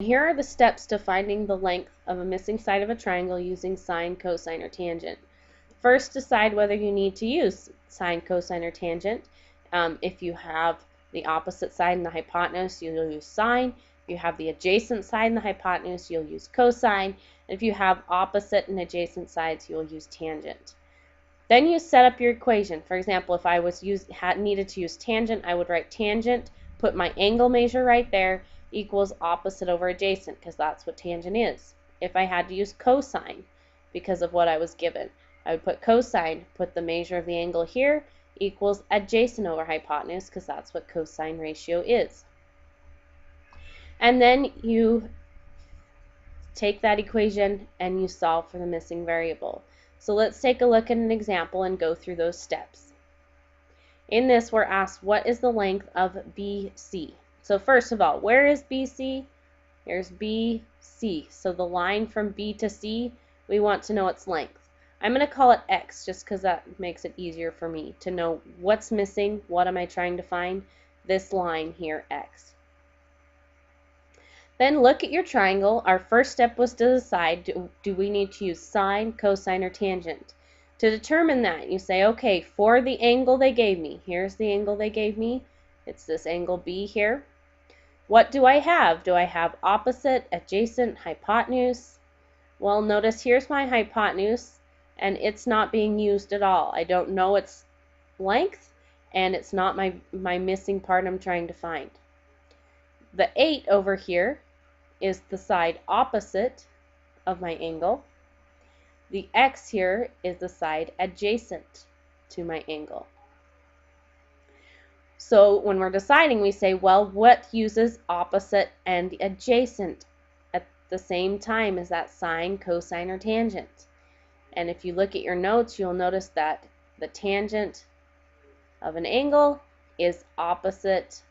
here are the steps to finding the length of a missing side of a triangle using sine, cosine, or tangent. First, decide whether you need to use sine, cosine, or tangent. If you have the opposite side and the hypotenuse, you'll use sine. If you have the adjacent side and the hypotenuse, you'll use cosine. And if you have opposite and adjacent sides, you'll use tangent. Then you set up your equation. For example, if I needed to use tangent, I would write tangent, put my angle measure right there, equals opposite over adjacent, because that's what tangent is. If I had to use cosine, because of what I was given, I would put cosine, put the measure of the angle here, equals adjacent over hypotenuse, because that's what cosine ratio is. And then you take that equation and you solve for the missing variable. So let's take a look at an example and go through those steps. In this, we're asked, what is the length of BC? So first of all, where is BC? Here's BC. So the line from B to C, we want to know its length. I'm going to call it X just because that makes it easier for me to know what's missing, what am I trying to find. This line here, X. Then look at your triangle. Our first step was to decide, do we need to use sine, cosine, or tangent? To determine that, you say, okay, for the angle they gave me, here's the angle they gave me. It's this angle B here. What do I have? Do I have opposite, adjacent, hypotenuse? Well, notice here's my hypotenuse, and it's not being used at all. I don't know its length, and it's not my missing part I'm trying to find. The 8 over here is the side opposite of my angle. The X here is the side adjacent to my angle. So when we're deciding, we say, well, what uses opposite and adjacent at the same time as that sine, cosine, or tangent? And if you look at your notes, you'll notice that the tangent of an angle is opposite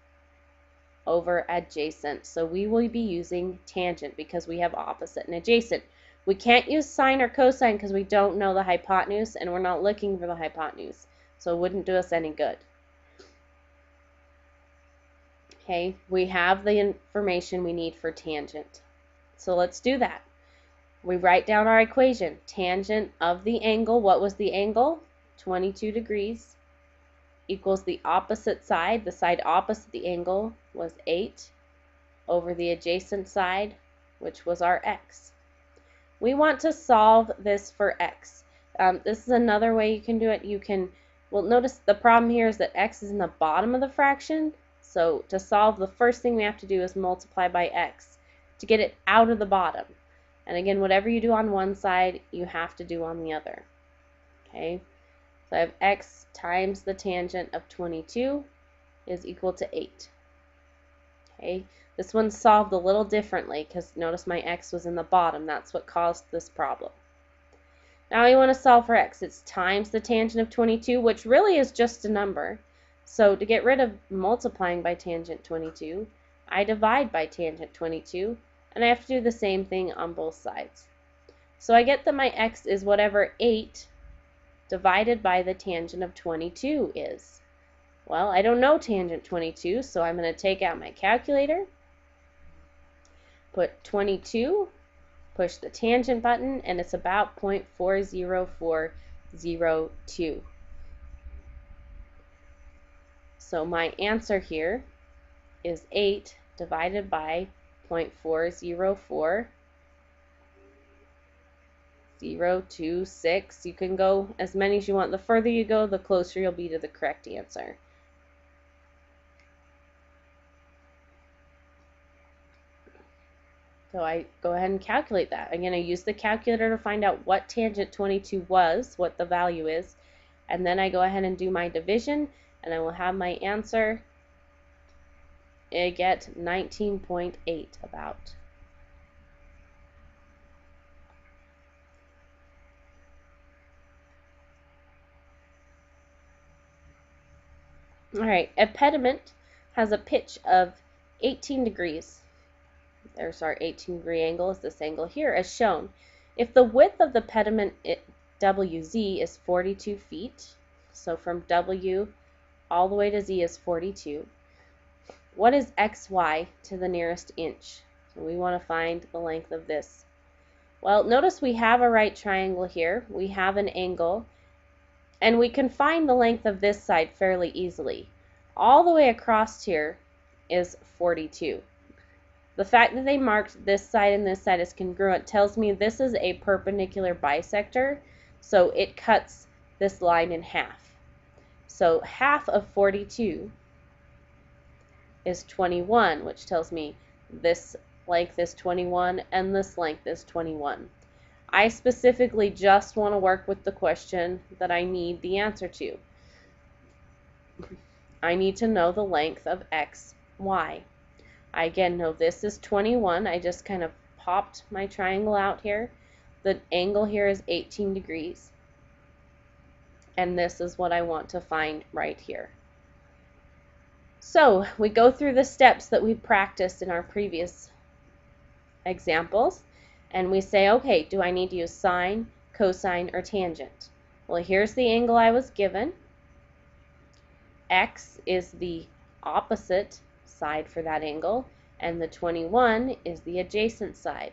over adjacent. So we will be using tangent because we have opposite and adjacent. We can't use sine or cosine because we don't know the hypotenuse and we're not looking for the hypotenuse. So it wouldn't do us any good. Okay, we have the information we need for tangent. So let's do that. We write down our equation. Tangent of the angle, what was the angle? 22 degrees. Equals the opposite side. The side opposite the angle was 8 over the adjacent side, which was our X. We want to solve this for X. This is another way you can do it. Well, notice the problem here is that X is in the bottom of the fraction. So to solve, the first thing we have to do is multiply by X to get it out of the bottom. And again, whatever you do on one side, you have to do on the other. Okay, so I have X times the tangent of 22 is equal to 8. Okay, this one's solved a little differently because notice my X was in the bottom. That's what caused this problem. Now you want to solve for X. It's times the tangent of 22, which really is just a number. So to get rid of multiplying by tangent 22, I divide by tangent 22, and I have to do the same thing on both sides. So I get that my X is whatever 8 divided by the tangent of 22 is. Well, I don't know tangent 22, so I'm going to take out my calculator, put 22, push the tangent button, and it's about 0.40402. So my answer here is 8 divided by 0.40426. You can go as many as you want. The further you go, the closer you'll be to the correct answer. So I go ahead and calculate that. I'm going to use the calculator to find out what tangent 22 was, what the value is, and then I go ahead and do my division, and I will have my answer. I get 19.8 about. Alright, a pediment has a pitch of 18 degrees. There's our 18-degree angle, is this angle here, as shown. If the width of the pediment WZ is 42 feet, so from W all the way to Z is 42, what is XY to the nearest inch? We want to find the length of this. Well, notice we have a right triangle here. We have an angle, and we can find the length of this side fairly easily. All the way across here is 42. The fact that they marked this side and this side as congruent tells me this is a perpendicular bisector, so it cuts this line in half. So half of 42 is 21, which tells me this length is 21 and this length is 21. I specifically just want to work with the question that I need the answer to. I need to know the length of x, y. I again know this is 21. I just kind of popped my triangle out here. The angle here is 18 degrees. And this is what I want to find right here. So we go through the steps that we practiced in our previous examples, and we say, okay, do I need to use sine, cosine, or tangent? Well, here's the angle I was given. X is the opposite side for that angle, and the 21 is the adjacent side.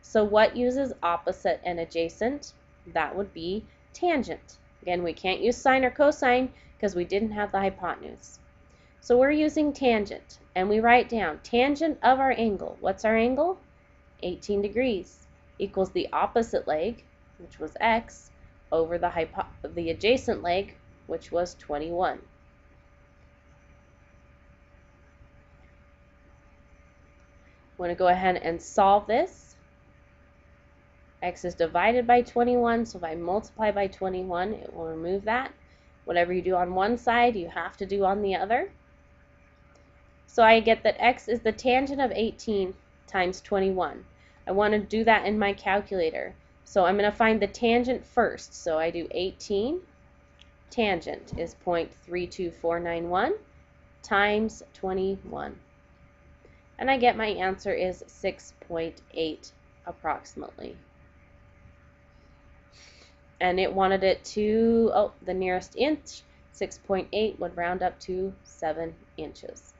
So what uses opposite and adjacent? That would be tangent. Again, we can't use sine or cosine because we didn't have the hypotenuse. So we're using tangent, and we write down tangent of our angle. What's our angle? 18 degrees equals the opposite leg, which was x, over the adjacent leg, which was 21. I'm going to go ahead and solve this. X is divided by 21, so if I multiply by 21, it will remove that. Whatever you do on one side, you have to do on the other. So I get that x is the tangent of 18 times 21. I want to do that in my calculator. So I'm going to find the tangent first. So I do 18. Tangent is 0.32491 times 21. And I get my answer is 6.8 approximately. And it wanted it to, the nearest inch, 6.8 would round up to 7 inches.